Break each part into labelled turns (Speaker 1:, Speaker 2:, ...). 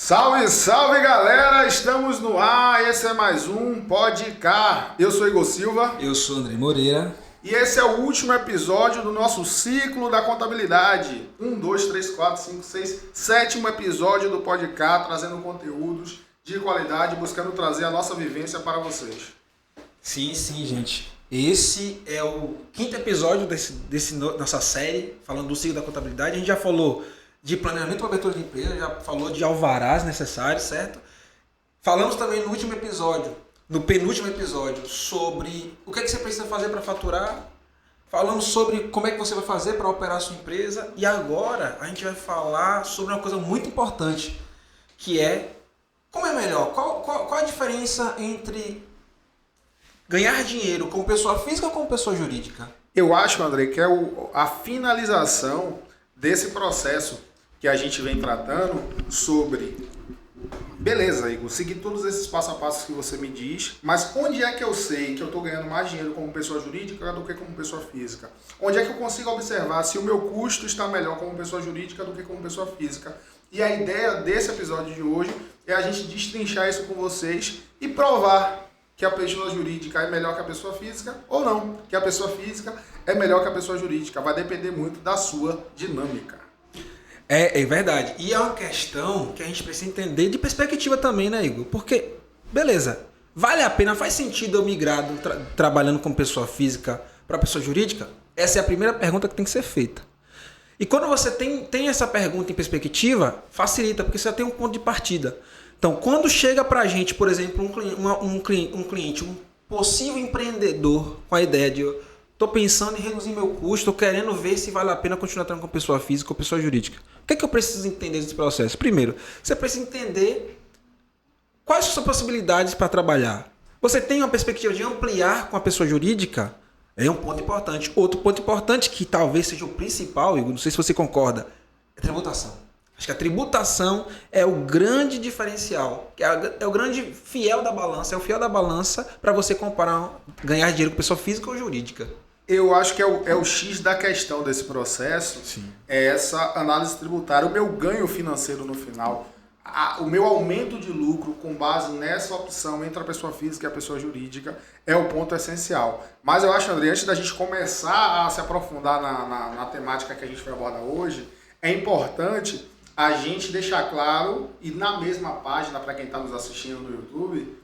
Speaker 1: Salve, salve galera! Estamos no ar, esse é mais um Podcast. Eu sou Igor Silva.
Speaker 2: Eu sou André Moreira.
Speaker 1: E esse é o último episódio do nosso ciclo da contabilidade. 1, 2, 3, 4, 5, 6, sétimo episódio do Podcast, trazendo conteúdos de qualidade, buscando trazer a nossa vivência para vocês.
Speaker 2: Sim, gente. Esse é o quinto episódio nossa série, falando do ciclo da contabilidade. A gente já falou de planejamento para abertura de empresa, já falou de alvarás necessários, certo? Falamos também no penúltimo episódio, sobre o que você precisa fazer para faturar. Falamos sobre como é que você vai fazer para operar a sua empresa. E agora a gente vai falar sobre uma coisa muito importante, que é como é melhor, qual a diferença entre ganhar dinheiro como pessoa física ou como pessoa jurídica?
Speaker 1: Eu acho, André, que é a finalização desse processo que a gente vem tratando sobre... Beleza, Igor, seguir todos esses passo a passo que você me diz, mas onde é que eu sei que eu estou ganhando mais dinheiro como pessoa jurídica do que como pessoa física? Onde é que eu consigo observar se o meu custo está melhor como pessoa jurídica do que como pessoa física? E a ideia desse episódio de hoje é a gente destrinchar isso com vocês e provar que a pessoa jurídica é melhor que a pessoa física ou não, que a pessoa física é melhor que a pessoa jurídica. Vai depender muito da sua dinâmica.
Speaker 2: É verdade. E é uma questão que a gente precisa entender de perspectiva também, né, Igor? Porque, beleza, vale a pena, faz sentido eu migrar trabalhando como pessoa física para pessoa jurídica? Essa é a primeira pergunta que tem que ser feita. E quando você tem essa pergunta em perspectiva, facilita, porque você já tem um ponto de partida. Então, quando chega para a gente, por exemplo, um cliente, um possível empreendedor com a ideia de estou pensando em reduzir meu custo, estou querendo ver se vale a pena continuar trabalhando com pessoa física ou pessoa jurídica. O que é que eu preciso entender desse processo? Primeiro, você precisa entender quais são as possibilidades para trabalhar. Você tem uma perspectiva de ampliar com a pessoa jurídica? É um ponto importante. Outro ponto importante, que talvez seja o principal, Igor, não sei se você concorda, é a tributação. Acho que a tributação é o grande diferencial, é o grande fiel da balança, é o fiel da balança para você comparar ganhar dinheiro com pessoa física ou jurídica.
Speaker 1: Eu acho que é o X da questão desse processo.
Speaker 2: Sim.
Speaker 1: É essa análise tributária, o meu ganho financeiro no final, o meu aumento de lucro com base nessa opção entre a pessoa física e a pessoa jurídica é o ponto essencial. Mas eu acho, André, antes da gente começar a se aprofundar na temática que a gente vai abordar hoje, é importante a gente deixar claro, e na mesma página, para quem está nos assistindo no YouTube,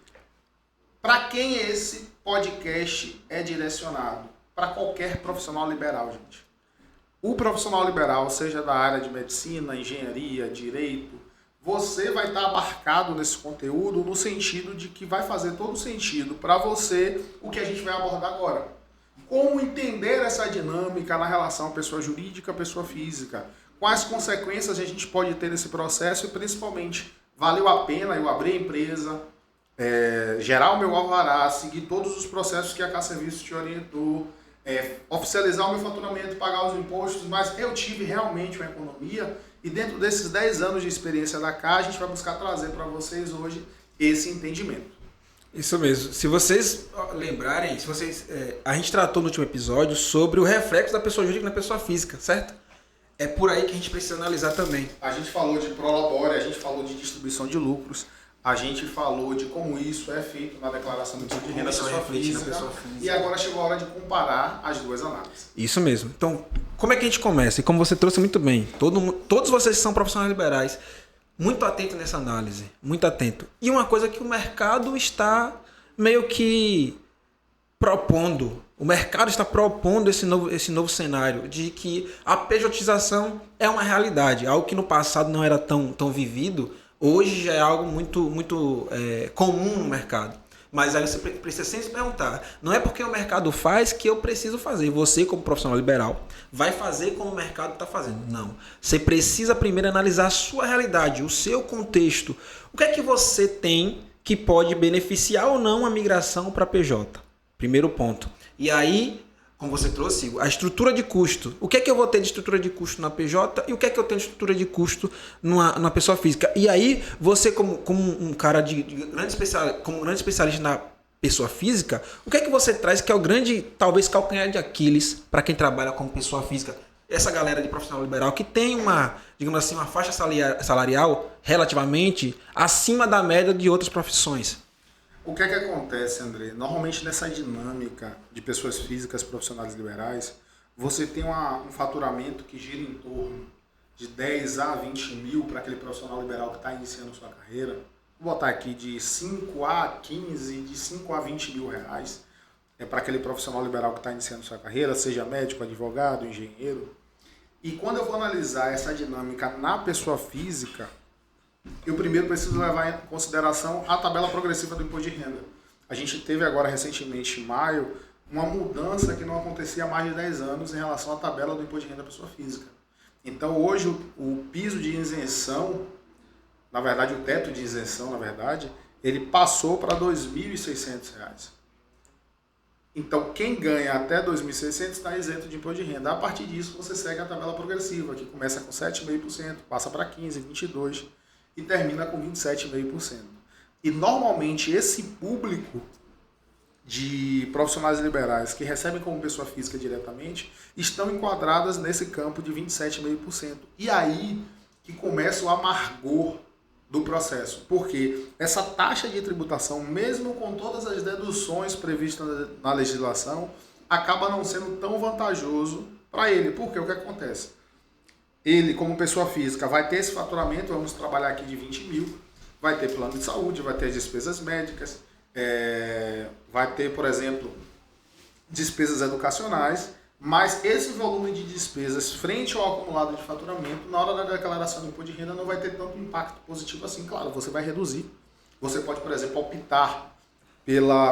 Speaker 1: para quem esse podcast é direcionado. Para qualquer profissional liberal, gente. O profissional liberal, seja da área de medicina, engenharia, direito, você vai estar abarcado nesse conteúdo no sentido de que vai fazer todo sentido para você o que a gente vai abordar agora. Como entender essa dinâmica na relação pessoa jurídica, pessoa física. Quais consequências a gente pode ter nesse processo e, principalmente, valeu a pena eu abrir a empresa, gerar o meu alvará, seguir todos os processos que a K-Serviços te orientou, oficializar o meu faturamento, pagar os impostos, mas eu tive realmente uma economia e dentro desses 10 anos de experiência da K, a gente vai buscar trazer para vocês hoje esse entendimento.
Speaker 2: Isso mesmo. Se vocês lembrarem, a gente tratou no último episódio sobre o reflexo da pessoa jurídica na pessoa física, certo? É por aí que a gente precisa analisar também.
Speaker 1: A gente falou de prolabore, a gente falou de distribuição de lucros, a gente falou de como isso é feito na declaração do imposto de renda da pessoa física, e agora chegou a hora de comparar as duas análises.
Speaker 2: Isso mesmo. Então, como é que a gente começa? E como você trouxe muito bem, todos vocês são profissionais liberais, muito atento nessa análise, muito atento. E uma coisa que o mercado está meio que propondo, o mercado está propondo esse novo cenário de que a pejotização é uma realidade, algo que no passado não era tão vivido, hoje já é algo muito comum no mercado. Mas aí você precisa sempre se perguntar, não é porque o mercado faz que eu preciso fazer. Você, como profissional liberal, vai fazer como o mercado está fazendo. Não. Você precisa primeiro analisar a sua realidade, o seu contexto. O que é que você tem que pode beneficiar ou não a migração para PJ? Primeiro ponto. E aí, como você trouxe, a estrutura de custo. O que é que eu vou ter de estrutura de custo na PJ e o que é que eu tenho de estrutura de custo numa pessoa física? E aí, você como um cara como grande especialista na pessoa física, o que é que você traz que é o grande, talvez, calcanhar de Aquiles para quem trabalha como pessoa física? essa galera de profissional liberal que tem uma, digamos assim, uma faixa salarial relativamente acima da média de outras profissões?
Speaker 1: O que é que acontece, André? Normalmente nessa dinâmica de pessoas físicas profissionais liberais, você tem um faturamento que gira em torno de 10 a 20 mil para aquele profissional liberal que está iniciando sua carreira. Vou botar aqui de 5 a 15, de 5 a 20 mil reais para aquele profissional liberal que está iniciando sua carreira, seja médico, advogado, engenheiro. E quando eu vou analisar essa dinâmica na pessoa física, eu primeiro preciso levar em consideração a tabela progressiva do imposto de renda. A gente teve agora recentemente, em maio, uma mudança que não acontecia há mais de 10 anos em relação à tabela do imposto de renda da pessoa física. Então hoje o piso de isenção, na verdade o teto de isenção, na verdade, ele passou para R$ 2.600. Então quem ganha até R$ 2.600 está isento de imposto de renda. A partir disso você segue a tabela progressiva, que começa com 7,5%, passa para 15%, 22% e termina com 27,5%. E normalmente esse público de profissionais liberais que recebem como pessoa física diretamente estão enquadradas nesse campo de 27,5%. E aí que começa o amargor do processo, porque essa taxa de tributação, mesmo com todas as deduções previstas na legislação, acaba não sendo tão vantajoso para ele. Porque o que acontece? Ele, como pessoa física, vai ter esse faturamento, vamos trabalhar aqui de 20 mil, vai ter plano de saúde, vai ter despesas médicas, vai ter, por exemplo, despesas educacionais, mas esse volume de despesas frente ao acumulado de faturamento, na hora da declaração do imposto de renda, não vai ter tanto impacto positivo assim. Claro, você vai reduzir. Você pode, por exemplo, optar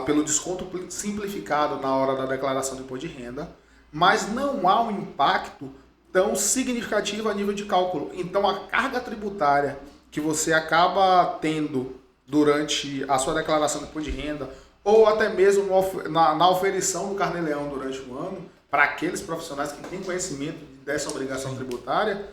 Speaker 1: pelo desconto simplificado na hora da declaração do imposto de renda, mas não há um impacto tão significativo a nível de cálculo. Então, a carga tributária que você acaba tendo durante a sua declaração de imposto de renda, ou até mesmo na oferição do Carnê-Leão durante o ano, para aqueles profissionais que têm conhecimento dessa obrigação tributária,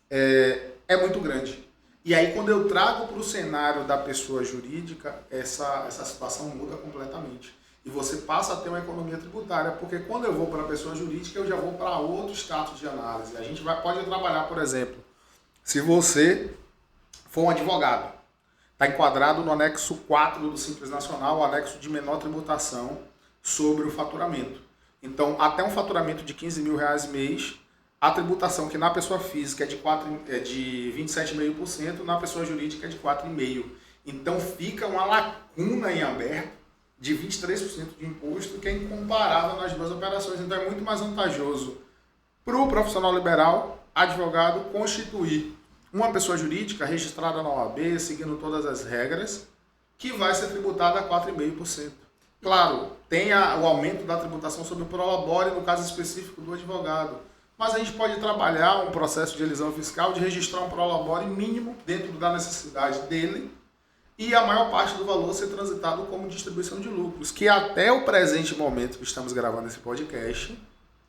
Speaker 1: é muito grande. E aí, quando eu trago para o cenário da pessoa jurídica, essa situação muda completamente. E você passa a ter uma economia tributária, porque quando eu vou para a pessoa jurídica, eu já vou para outro status de análise. A gente pode trabalhar, por exemplo, se você for um advogado, está enquadrado no anexo 4 do Simples Nacional, o anexo de menor tributação sobre o faturamento. Então, até um faturamento de R$ 15 mil mês, a tributação que na pessoa física é de 27,5%, na pessoa jurídica é de 4,5%. Então, fica uma lacuna em aberto de 23% de imposto, que é incomparável nas duas operações. Então, é muito mais vantajoso para o profissional liberal, advogado, constituir uma pessoa jurídica registrada na OAB, seguindo todas as regras, que vai ser tributada a 4,5%. Claro, tem o aumento da tributação sobre o prolabore, no caso específico do advogado. Mas a gente pode trabalhar um processo de elisão fiscal, de registrar um prolabore mínimo dentro da necessidade dele, e a maior parte do valor ser transitado como distribuição de lucros, que até o presente momento que estamos gravando esse podcast,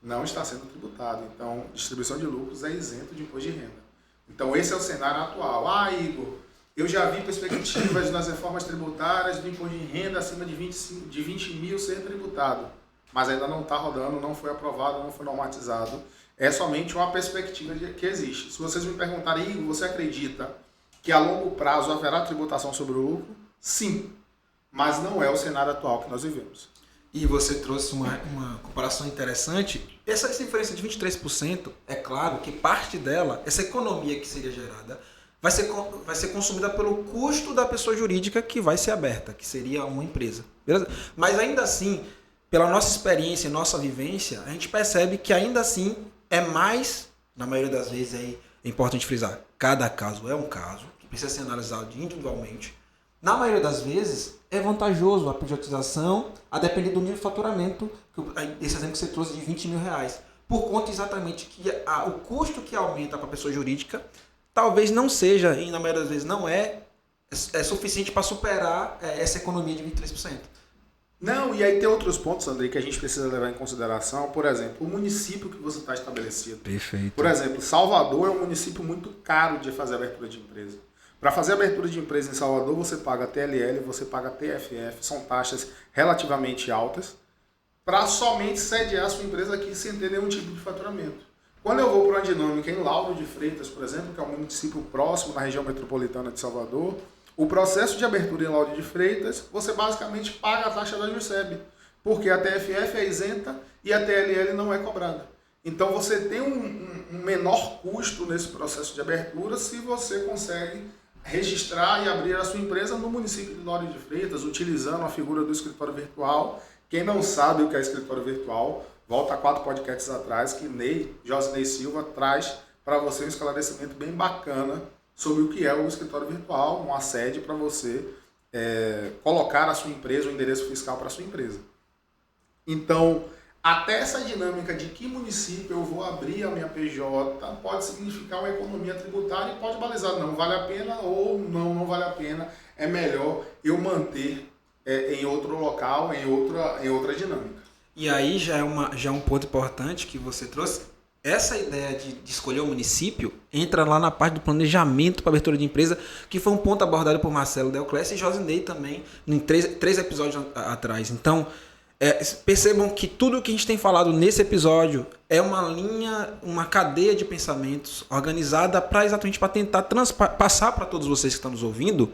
Speaker 1: não está sendo tributado. Então, distribuição de lucros é isento de imposto de renda. Então, esse é o cenário atual. Igor, eu já vi perspectivas nas reformas tributárias do imposto de renda acima de 20 mil ser tributado, mas ainda não está rodando, não foi aprovado, não foi normatizado. É somente uma perspectiva que existe. Se vocês me perguntarem, Igor, você acredita que a longo prazo haverá tributação sobre o lucro? Sim, mas não é o cenário atual que nós vivemos.
Speaker 2: E você trouxe uma comparação interessante. Essa diferença de 23%, é claro que parte dela, essa economia que seria gerada, vai ser consumida pelo custo da pessoa jurídica que vai ser aberta, que seria uma empresa. Beleza? Mas ainda assim, pela nossa experiência, nossa vivência, a gente percebe que ainda assim é mais, na maioria das vezes, é importante frisar, cada caso é um caso, que precisa ser analisado individualmente. Na maioria das vezes, é vantajoso a pejotização, a depender do nível de faturamento, esse exemplo que você trouxe de 20 mil reais, por conta exatamente que o custo que aumenta para a pessoa jurídica talvez não seja, e na maioria das vezes não é suficiente para superar essa economia de 23%.
Speaker 1: Não, e aí tem outros pontos, André, que a gente precisa levar em consideração. Por exemplo, o município que você está estabelecido.
Speaker 2: Perfeito.
Speaker 1: Por exemplo, Salvador é um município muito caro de fazer abertura de empresa. Para fazer abertura de empresa em Salvador, você paga TLL, você paga TFF, são taxas relativamente altas, para somente sediar a sua empresa aqui sem ter nenhum tipo de faturamento. Quando eu vou para uma dinâmica em Lauro de Freitas, por exemplo, que é um município próximo na região metropolitana de Salvador, o processo de abertura em Lauro de Freitas, você basicamente paga a taxa da JUSEB, porque a TFF é isenta e a TLL não é cobrada. Então você tem um menor custo nesse processo de abertura se você consegue registrar e abrir a sua empresa no município de Lauro de Freitas, utilizando a figura do escritório virtual. Quem não sabe o que é escritório virtual, volta a 4 podcasts atrás, que Josinei Silva traz para você um esclarecimento bem bacana sobre o que é o escritório virtual, uma sede para você colocar a sua empresa, o endereço fiscal para a sua empresa. Então, até essa dinâmica de que município eu vou abrir a minha PJ pode significar uma economia tributária e pode balizar, não vale a pena ou não vale a pena, é melhor eu manter em outro local, em outra dinâmica.
Speaker 2: E aí já é um ponto importante que você trouxe. Essa ideia de escolher o município entra lá na parte do planejamento para abertura de empresa, que foi um ponto abordado por Marcelo Delclésio e Josinei também, em três episódios atrás. Então, percebam que tudo que a gente tem falado nesse episódio é uma cadeia de pensamentos organizada exatamente para tentar passar para todos vocês que estão nos ouvindo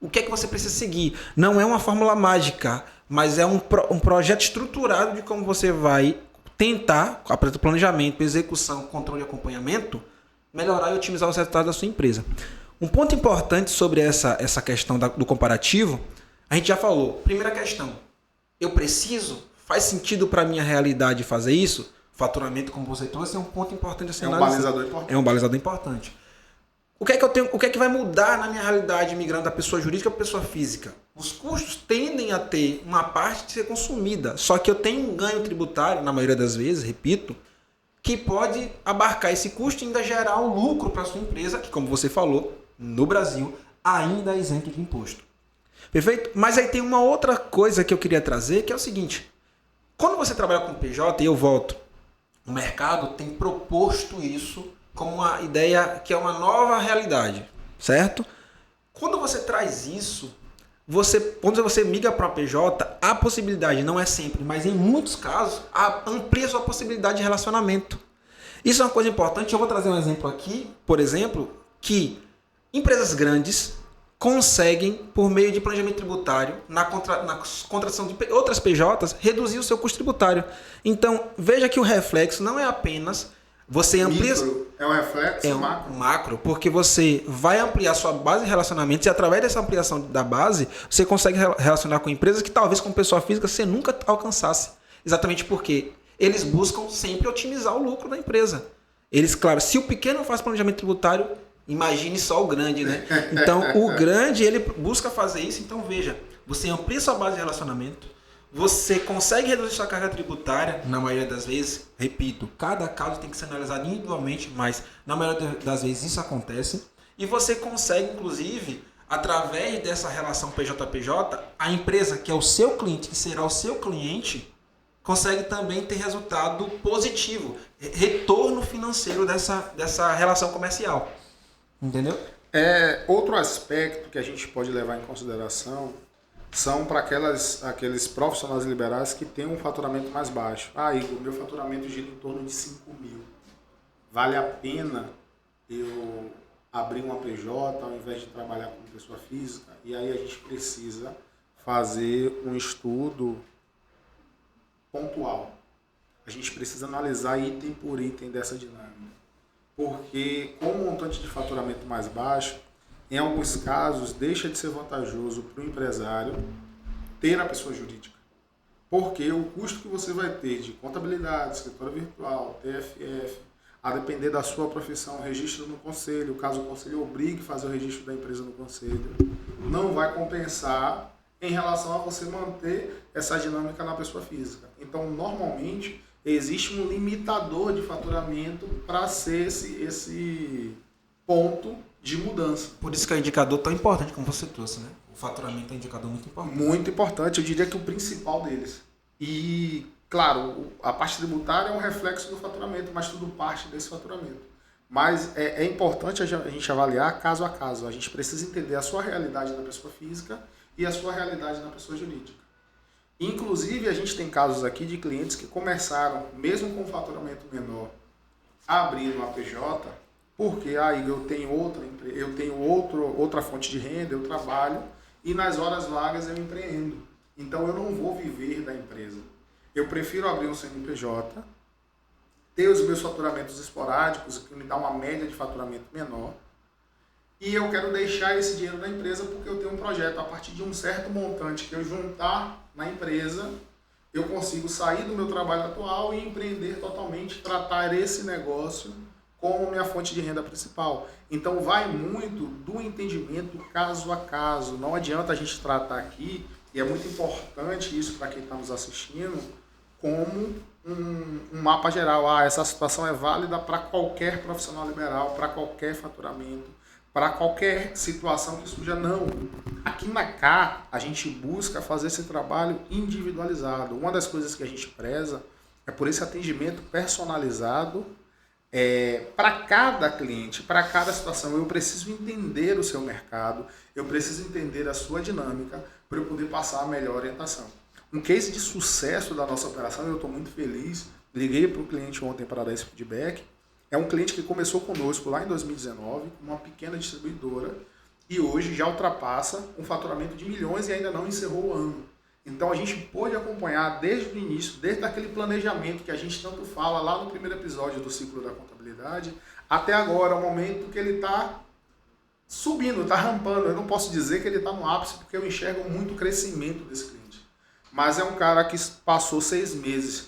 Speaker 2: o que é que você precisa seguir. Não é uma fórmula mágica, mas é um projeto estruturado de como você vai tentar, a partir do planejamento, execução, controle e acompanhamento, melhorar e otimizar os resultados da sua empresa. Um ponto importante sobre essa questão do comparativo, a gente já falou. Primeira questão, eu preciso? Faz sentido para a minha realidade fazer isso? Faturamento, como você trouxe, é um ponto importante. Assim,
Speaker 1: é um balizador importante.
Speaker 2: É um balizador importante. O que é que vai mudar na minha realidade migrando da pessoa jurídica para pessoa física? Os custos tendem a ter uma parte de ser consumida, só que eu tenho um ganho tributário, na maioria das vezes, repito, que pode abarcar esse custo e ainda gerar um lucro para a sua empresa, que, como você falou, no Brasil, ainda é isento de imposto. Perfeito? Mas aí tem uma outra coisa que eu queria trazer, que é o seguinte. Quando você trabalha com PJ, e eu volto, o mercado tem proposto isso como uma ideia que é uma nova realidade, certo? Quando você traz isso, quando você migra para a PJ, a possibilidade, não é sempre, mas em muitos casos, amplia a sua possibilidade de relacionamento. Isso é uma coisa importante. Eu vou trazer um exemplo aqui, por exemplo, que empresas grandes conseguem, por meio de planejamento tributário, na contratação de outras PJs, reduzir o seu custo tributário. Então, veja que o reflexo não é apenas você amplia...
Speaker 1: Micro é um reflexo
Speaker 2: macro, porque você vai ampliar sua base de relacionamentos e através dessa ampliação da base, você consegue relacionar com empresas que talvez com pessoa física você nunca alcançasse. Exatamente porque eles buscam sempre otimizar o lucro da empresa. Eles, claro, se o pequeno faz planejamento tributário, imagine só o grande, né? Então, o grande, ele busca fazer isso. Então, veja, você amplia sua base de relacionamento, você consegue reduzir sua carga tributária, na maioria das vezes, repito, cada caso tem que ser analisado individualmente, mas na maioria das vezes isso acontece, e você consegue, inclusive, através dessa relação PJ-PJ, a empresa que é o seu cliente, que será o seu cliente, consegue também ter resultado positivo, retorno financeiro dessa relação comercial. Entendeu?
Speaker 1: Outro aspecto que a gente pode levar em consideração são para aqueles profissionais liberais que têm um faturamento mais baixo. Igor, meu faturamento gira em torno de 5 mil. Vale a pena eu abrir uma PJ ao invés de trabalhar como pessoa física? E aí a gente precisa fazer um estudo pontual. A gente precisa analisar item por item dessa dinâmica. Porque com um montante de faturamento mais baixo, em alguns casos, deixa de ser vantajoso para o empresário ter a pessoa jurídica. Porque o custo que você vai ter de contabilidade, escritório virtual, TFF, a depender da sua profissão, registro no conselho, caso o conselho obrigue a fazer o registro da empresa no conselho, não vai compensar em relação a você manter essa dinâmica na pessoa física. Então, normalmente, existe um limitador de faturamento para ser esse ponto de mudança.
Speaker 2: Por isso que é um indicador tão importante como você trouxe, né? O faturamento é um indicador muito importante.
Speaker 1: Muito importante, eu diria que o principal deles. E, claro, a parte tributária é um reflexo do faturamento, mas tudo parte desse faturamento. Mas é importante a gente avaliar caso a caso. A gente precisa entender a sua realidade na pessoa física e a sua realidade na pessoa jurídica. Inclusive, a gente tem casos aqui de clientes que começaram, mesmo com um faturamento menor, abrir uma PJ, porque aí eu tenho outra fonte de renda, eu trabalho e nas horas vagas eu empreendo. Então eu não vou viver da empresa. Eu prefiro abrir um CNPJ, ter os meus faturamentos esporádicos, que me dá uma média de faturamento menor, e eu quero deixar esse dinheiro na empresa porque eu tenho um projeto. A partir de um certo montante que eu juntar na empresa, eu consigo sair do meu trabalho atual e empreender totalmente, tratar esse negócio como minha fonte de renda principal. Então vai muito do entendimento caso a caso. Não adianta a gente tratar aqui, e é muito importante isso para quem está nos assistindo, como um mapa geral. Essa situação é válida para qualquer profissional liberal, para qualquer faturamento, para qualquer situação que surja. Não. Aqui na Cá, a gente busca fazer esse trabalho individualizado. Uma das coisas que a gente preza é por esse atendimento personalizado para cada cliente, para cada situação. Eu preciso entender o seu mercado, eu preciso entender a sua dinâmica para eu poder passar a melhor orientação. Um case de sucesso da nossa operação, eu estou muito feliz, liguei para o cliente ontem para dar esse feedback. É um cliente que começou conosco lá em 2019, com uma pequena distribuidora, e hoje já ultrapassa um faturamento de milhões e ainda não encerrou o ano. Então a gente pôde acompanhar desde o início, desde aquele planejamento que a gente tanto fala lá no primeiro episódio do ciclo da contabilidade, até agora, o momento que ele está subindo, está rampando. Eu não posso dizer que ele está no ápice, porque eu enxergo muito crescimento desse cliente. Mas é um cara que passou 6 meses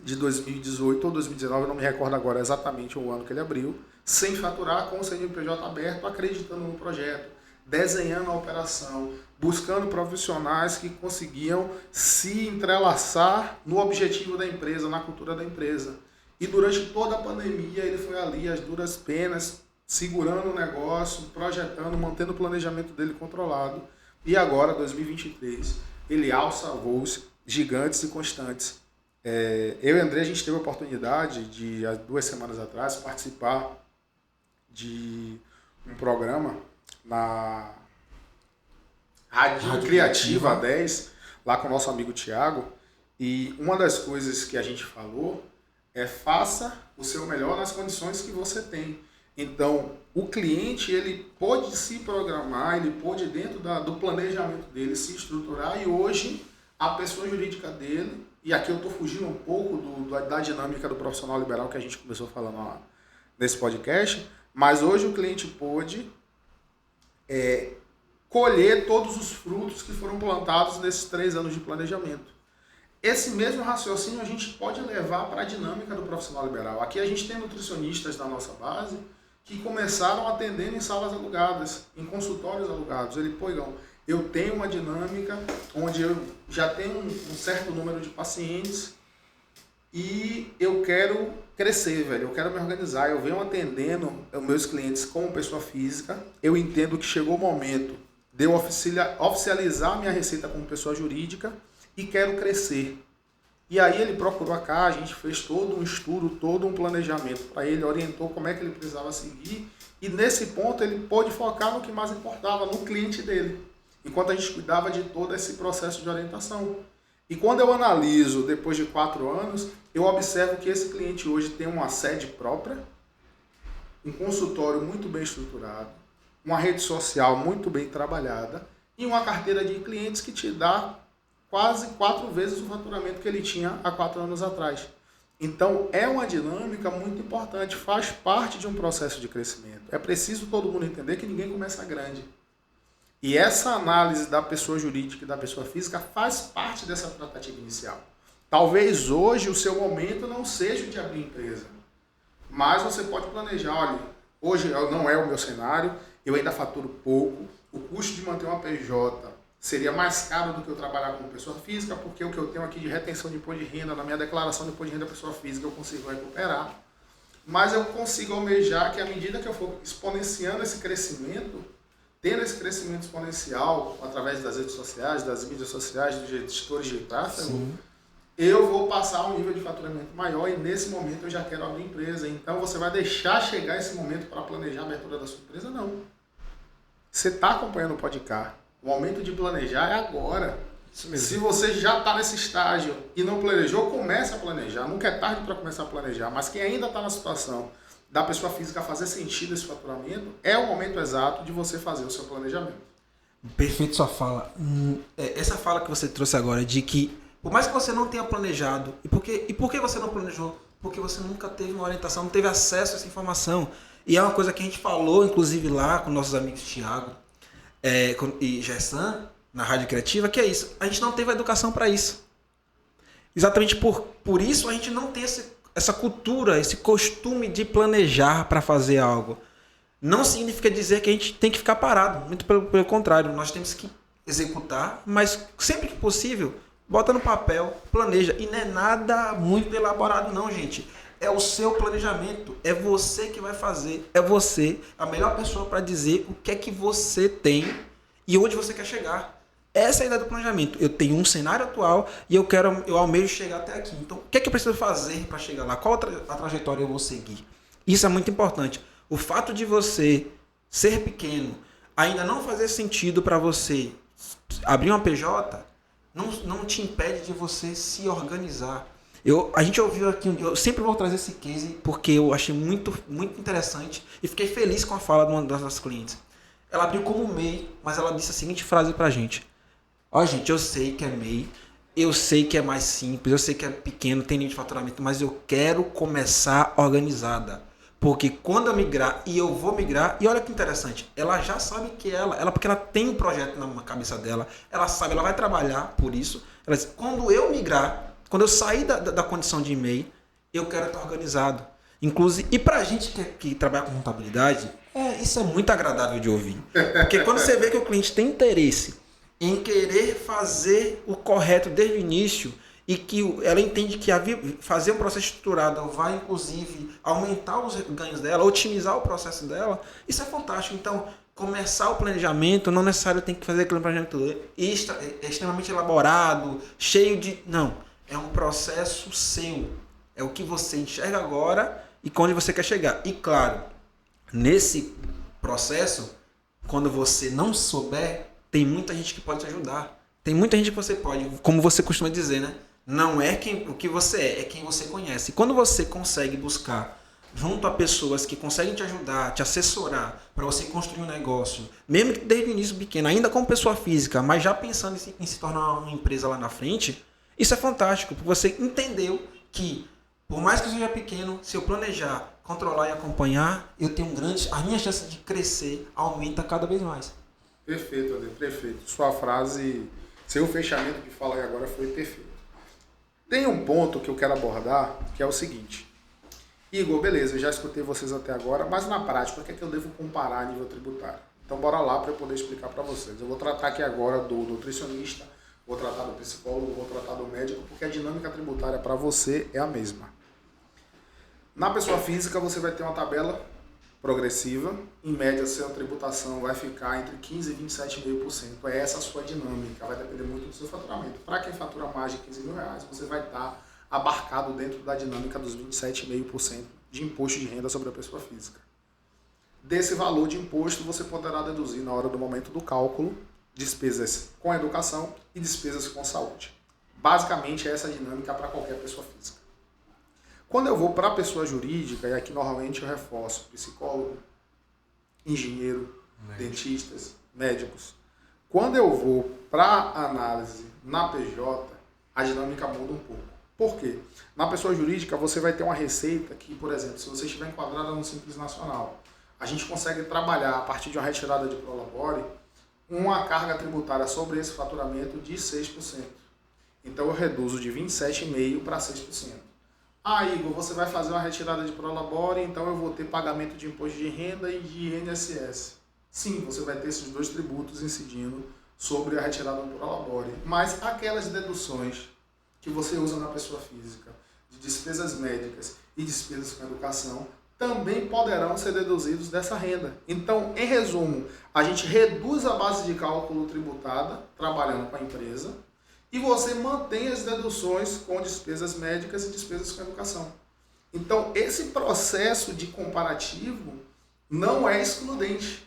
Speaker 1: de 2018 ou 2019, eu não me recordo agora exatamente o ano que ele abriu, sem faturar, com o CNPJ aberto, acreditando no projeto, desenhando a operação, buscando profissionais que conseguiam se entrelaçar no objetivo da empresa, na cultura da empresa. E durante toda a pandemia ele foi ali, às duras penas, segurando o negócio, projetando, mantendo o planejamento dele controlado. E agora, 2023, ele alça voos gigantes e constantes. Eu e André, a gente teve a oportunidade de, há 2 semanas atrás, participar de um programa na Rádio Criativa 10, lá com o nosso amigo Thiago, e uma das coisas que a gente falou é: faça o seu melhor nas condições que você tem. Então, o cliente, ele pode se programar, ele pode, dentro do planejamento dele, se estruturar, e hoje a pessoa jurídica dele, e aqui eu estou fugindo um pouco da dinâmica do profissional liberal que a gente começou falando lá nesse podcast, mas hoje o cliente pôde colher todos os frutos que foram plantados nesses 3 anos de planejamento. Esse mesmo raciocínio a gente pode levar para a dinâmica do profissional liberal. Aqui a gente tem nutricionistas da nossa base que começaram atendendo em salas alugadas, em consultórios alugados. Ele, Igão, eu tenho uma dinâmica onde eu já tenho um certo número de pacientes e eu quero crescer, velho. Eu quero me organizar. Eu venho atendendo os meus clientes como pessoa física. Eu entendo que chegou o momento de eu oficializar minha receita como pessoa jurídica e quero crescer. E aí ele procurou a Cá, a gente fez todo um estudo, todo um planejamento para ele, orientou como é que ele precisava seguir, e nesse ponto ele pôde focar no que mais importava, no cliente dele, enquanto a gente cuidava de todo esse processo de orientação. E quando eu analiso, depois de 4 anos, eu observo que esse cliente hoje tem uma sede própria, um consultório muito bem estruturado, uma rede social muito bem trabalhada e uma carteira de clientes que te dá quase 4 vezes o faturamento que ele tinha há 4 anos atrás. Então, é uma dinâmica muito importante, faz parte de um processo de crescimento. É preciso todo mundo entender que ninguém começa grande. E essa análise da pessoa jurídica e da pessoa física faz parte dessa tratativa inicial. Talvez hoje o seu momento não seja o de abrir empresa, mas você pode planejar: olha, hoje não é o meu cenário, eu ainda faturo pouco, o custo de manter uma PJ seria mais caro do que eu trabalhar como pessoa física, porque o que eu tenho aqui de retenção de imposto de renda, na minha declaração de imposto de renda pessoa física, eu consigo recuperar. Mas eu consigo almejar que, à medida que eu for exponenciando esse crescimento, tendo esse crescimento exponencial através das redes sociais, das mídias sociais, dos gestores de tráfego, eu vou passar a um nível de faturamento maior e nesse momento eu já quero abrir empresa. Então você vai deixar chegar esse momento para planejar a abertura da sua empresa? Não. Você está acompanhando o podcast. O momento de planejar é agora.
Speaker 2: Isso mesmo.
Speaker 1: Se você já está nesse estágio e não planejou, comece a planejar. Nunca é tarde para começar a planejar, mas quem ainda está na situação da pessoa física fazer sentido esse faturamento, é o momento exato de você fazer o seu planejamento.
Speaker 2: Perfeito sua fala. Essa fala que você trouxe agora de que, por mais que você não tenha planejado, e por que você não planejou? Porque você nunca teve uma orientação, não teve acesso a essa informação. E é uma coisa que a gente falou, inclusive lá com nossos amigos Thiago e Gersan, na Rádio Criativa, que é isso. A gente não teve a educação para isso. Exatamente por isso a gente não tem essa cultura, esse costume de planejar para fazer algo. Não significa dizer que a gente tem que ficar parado. Muito pelo contrário, nós temos que executar, mas sempre que possível, bota no papel, planeja. E não é nada muito elaborado não, gente. É o seu planejamento. É você que vai fazer. É você a melhor pessoa para dizer o que é que você tem e onde você quer chegar. Essa é a ideia do planejamento. Eu tenho um cenário atual e eu almejo chegar até aqui. Então, o que é que eu preciso fazer para chegar lá? Qual a trajetória eu vou seguir? Isso é muito importante. O fato de você ser pequeno ainda não fazer sentido para você abrir uma PJ não te impede de você se organizar. A gente ouviu aqui, eu sempre vou trazer esse case porque eu achei muito, muito interessante e fiquei feliz com a fala de uma das nossas clientes. Ela abriu como MEI, mas ela disse a seguinte frase pra gente. Ó, gente, eu sei que é MEI, eu sei que é mais simples, eu sei que é pequeno, tem nível de faturamento, mas eu quero começar organizada. Porque quando eu migrar, e eu vou migrar, e olha que interessante, ela já sabe que porque ela tem um projeto na cabeça dela, ela sabe, ela vai trabalhar por isso. Ela diz, quando eu migrar, quando eu sair da condição de MEI, eu quero estar organizado. Inclusive, e pra gente que trabalha com contabilidade, isso é muito agradável de ouvir. Porque quando você vê que o cliente tem interesse em querer fazer o correto desde o início e que ela entende que fazer um processo estruturado vai, inclusive, aumentar os ganhos dela, otimizar o processo dela, isso é fantástico. Então, começar o planejamento, não necessariamente tem que fazer aquele planejamento extremamente elaborado, cheio de... Não, é um processo seu. É o que você enxerga agora e onde você quer chegar. E, claro, nesse processo, quando você não souber, tem muita gente que pode te ajudar. Tem muita gente que você pode, como você costuma dizer, né? Não é o que você é quem você conhece. Quando você consegue buscar junto a pessoas que conseguem te ajudar, te assessorar para você construir um negócio, mesmo que desde o início pequeno, ainda como pessoa física, mas já pensando em se tornar uma empresa lá na frente, isso é fantástico, porque você entendeu que, por mais que eu seja pequeno, se eu planejar, controlar e acompanhar, eu tenho a minha chance de crescer aumenta cada vez mais.
Speaker 1: Perfeito, André, perfeito. Sua frase, seu fechamento de fala aí agora foi perfeito. Tem um ponto que eu quero abordar, que é o seguinte. Igor, beleza, eu já escutei vocês até agora, mas na prática, o que é que eu devo comparar a nível tributário? Então bora lá para eu poder explicar para vocês. Eu vou tratar aqui agora do nutricionista, vou tratar do psicólogo, vou tratar do médico, porque a dinâmica tributária para você é a mesma. Na pessoa física, você vai ter uma tabela progressiva, em média, sua tributação vai ficar entre 15% e 27,5%. É essa a sua dinâmica, vai depender muito do seu faturamento. Para quem fatura mais de 15 mil reais, você vai estar abarcado dentro da dinâmica dos 27,5% de imposto de renda sobre a pessoa física. Desse valor de imposto, você poderá deduzir na hora do momento do cálculo despesas com educação e despesas com saúde. Basicamente, essa é a dinâmica para qualquer pessoa física. Quando eu vou para a pessoa jurídica, e aqui normalmente eu reforço psicólogo, engenheiro, dentistas, médicos. Quando eu vou para a análise na PJ, a dinâmica muda um pouco. Por quê? Na pessoa jurídica você vai ter uma receita que, por exemplo, se você estiver enquadrada no Simples Nacional, a gente consegue trabalhar a partir de uma retirada de prolabore uma carga tributária sobre esse faturamento de 6%. Então eu reduzo de 27,5% para 6%. Ah, Igor, você vai fazer uma retirada de prolabore, então eu vou ter pagamento de imposto de renda e de INSS. Sim, você vai ter esses dois tributos incidindo sobre a retirada do prolabore. Mas aquelas deduções que você usa na pessoa física, de despesas médicas e despesas com educação, também poderão ser deduzidos dessa renda. Então, em resumo, a gente reduz a base de cálculo tributada, trabalhando com a empresa, e você mantém as deduções com despesas médicas e despesas com educação. Então, esse processo de comparativo não é excludente.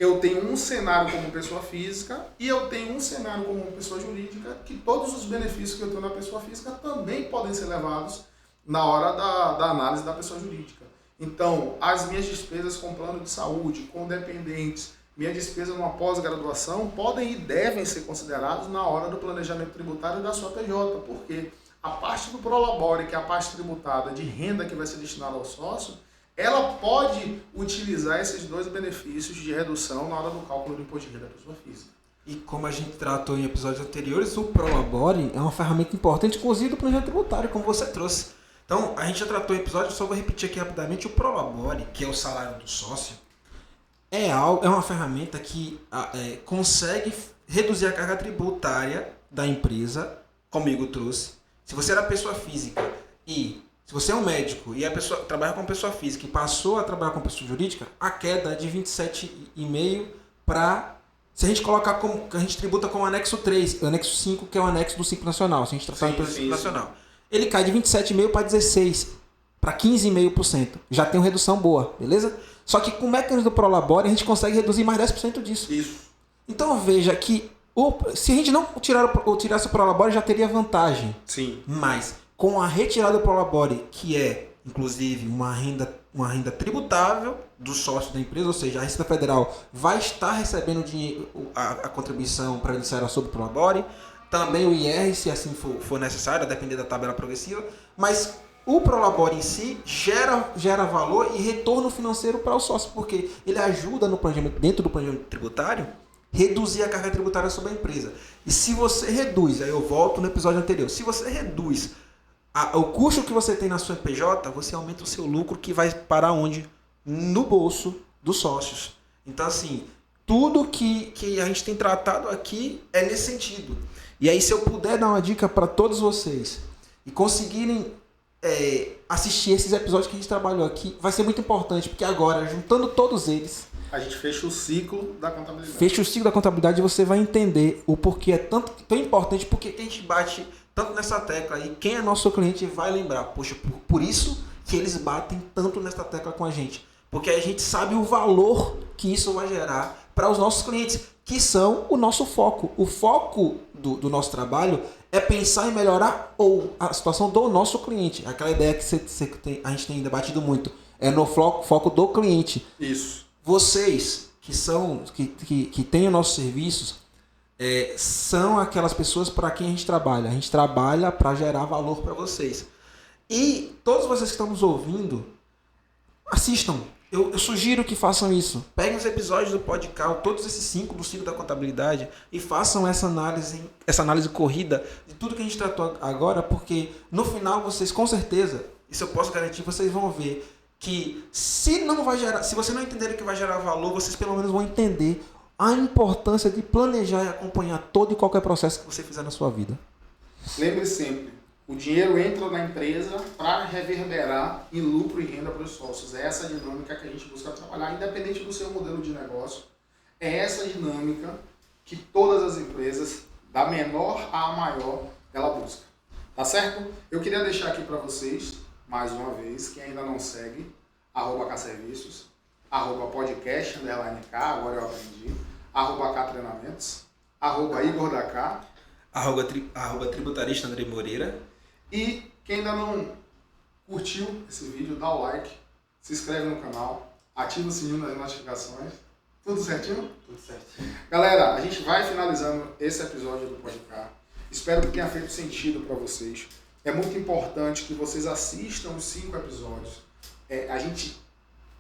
Speaker 1: eu tenho um cenário como pessoa física e eu tenho um cenário como pessoa jurídica, que todos os benefícios que eu tenho na pessoa física também podem ser levados na hora da análise da pessoa jurídica. Então, as minhas despesas com plano de saúde, com dependentes, minha despesa numa pós-graduação podem e devem ser considerados na hora do planejamento tributário da sua PJ, porque a parte do Prolabore, que é a parte tributada de renda que vai ser destinada ao sócio, ela pode utilizar esses dois benefícios de redução na hora do cálculo do imposto de renda da pessoa física.
Speaker 2: E como a gente tratou em episódios anteriores, o Prolabore é uma ferramenta importante, inclusive do planejamento tributário, como você trouxe. Então, a gente já tratou em episódio, só vou repetir aqui rapidamente, o Prolabore, que é o salário do sócio, é uma ferramenta que consegue reduzir a carga tributária da empresa, como o Igor trouxe. Se você era pessoa física e se você é um médico e a pessoa trabalha com pessoa física e passou a trabalhar com pessoa jurídica, a queda é de 27,5 para... Se a gente colocar como... A gente tributa como anexo 3, o anexo 5, que é o anexo do Simples Nacional. Se a gente tratar em Simples Nacional. Ele cai de 27,5 para 16, para 15,5%. Já tem uma redução boa, beleza? Só que com o mecanismo do Prolabore, a gente consegue reduzir mais 10% disso.
Speaker 1: Isso.
Speaker 2: Então veja que se a gente não tirasse o Prolabore, já teria vantagem.
Speaker 1: Sim.
Speaker 2: Mas com a retirada do Prolabore, que é, inclusive, uma renda tributável do sócio da empresa, ou seja, a Receita Federal vai estar recebendo a contribuição previdenciária sobre o Prolabore, também o IR, se assim for necessário, a depender da tabela progressiva, mas o Prolabore em si gera valor e retorno financeiro para o sócio, porque ele ajuda no planejamento, dentro do planejamento tributário, reduzir a carga tributária sobre a empresa. E se você reduz, aí eu volto no episódio anterior, se você reduz o custo que você tem na sua PJ, você aumenta o seu lucro, que vai para onde? No bolso dos sócios. Então, assim, tudo que a gente tem tratado aqui é nesse sentido. E aí, se eu puder dar uma dica para todos vocês e conseguirem assistir esses episódios que a gente trabalhou aqui, vai ser muito importante, porque agora, juntando todos eles,
Speaker 1: a gente fecha o ciclo da contabilidade.
Speaker 2: Fecha o ciclo da contabilidade e você vai entender o porquê é tão importante, porque a gente bate tanto nessa tecla aí, quem é nosso cliente vai lembrar, poxa, por isso que eles batem tanto nessa tecla com a gente, porque a gente sabe o valor que isso vai gerar para os nossos clientes, que são o nosso foco. O foco do nosso trabalho é pensar em melhorar a situação do nosso cliente. Aquela ideia que a gente tem debatido muito, é no foco do cliente.
Speaker 1: Isso.
Speaker 2: Vocês que têm os nossos serviços, são aquelas pessoas para quem a gente trabalha. A gente trabalha para gerar valor para vocês. E todos vocês que estão nos ouvindo, assistam. Eu sugiro que façam isso. Peguem os episódios do podcast, todos esses 5 do ciclo da contabilidade, e façam essa análise corrida de tudo que a gente tratou agora, porque no final vocês, com certeza, isso eu posso garantir, vocês vão ver que se você não entender que vai gerar valor, vocês pelo menos vão entender a importância de planejar e acompanhar todo e qualquer processo que você fizer na sua vida.
Speaker 1: Lembre sempre, o dinheiro entra na empresa para reverberar em lucro e renda para os sócios. É essa dinâmica que a gente busca trabalhar, independente do seu modelo de negócio. É essa dinâmica que todas as empresas, da menor à maior, ela busca. Tá certo? Eu queria deixar aqui para vocês, mais uma vez, quem ainda não segue, @kserviços, @podcast, _k, agora eu aprendi, @ktreinamentos, @igordak,
Speaker 2: @tributarista André Moreira.
Speaker 1: E quem ainda não curtiu esse vídeo, dá o like, se inscreve no canal, ativa o sininho das notificações. Tudo certinho?
Speaker 2: Tudo certo.
Speaker 1: Galera, a gente vai finalizando esse episódio do podcast. Espero que tenha feito sentido para vocês. É muito importante que vocês assistam os 5 episódios. A gente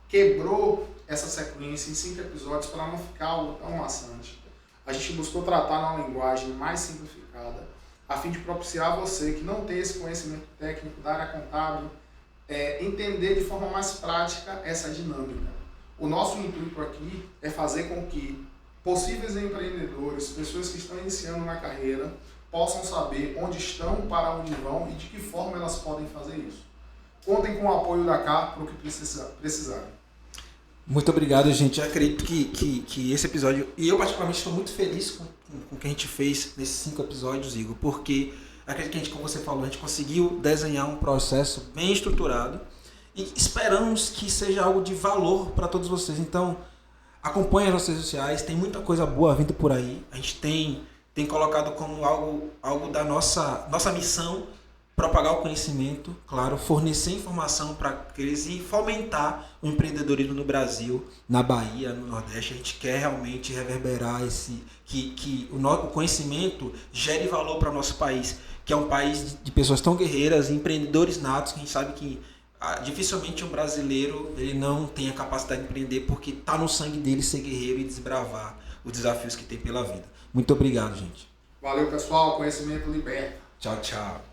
Speaker 1: quebrou essa sequência em 5 episódios para não ficar algo tão maçante. A gente buscou tratar numa linguagem mais simplificada, a fim de propiciar a você que não tem esse conhecimento técnico da área contábil, entender de forma mais prática essa dinâmica. O nosso intuito aqui é fazer com que possíveis empreendedores, pessoas que estão iniciando na carreira, possam saber onde estão, para onde vão e de que forma elas podem fazer isso. Contem com o apoio da CAR para o que precisarem.
Speaker 2: Muito obrigado, gente. Eu acredito que esse episódio... E eu, particularmente, estou muito feliz com o que a gente fez nesses 5 episódios, Igor, porque acredito que a gente, como você falou, a gente conseguiu desenhar um processo bem estruturado e esperamos que seja algo de valor para todos vocês. Então, Acompanhe as nossas redes sociais, tem muita coisa boa vindo por aí. A gente tem colocado como algo da nossa missão propagar o conhecimento, claro, fornecer informação para eles e fomentar o empreendedorismo no Brasil, na Bahia, no Nordeste. A gente quer realmente reverberar que o conhecimento gere valor para o nosso país, que é um país de pessoas tão guerreiras, empreendedores natos, que a gente sabe que dificilmente um brasileiro ele não tem a capacidade de empreender porque está no sangue dele ser guerreiro e desbravar os desafios que tem pela vida. Muito obrigado, gente.
Speaker 1: Valeu, pessoal. Conhecimento liberta.
Speaker 2: Tchau, tchau.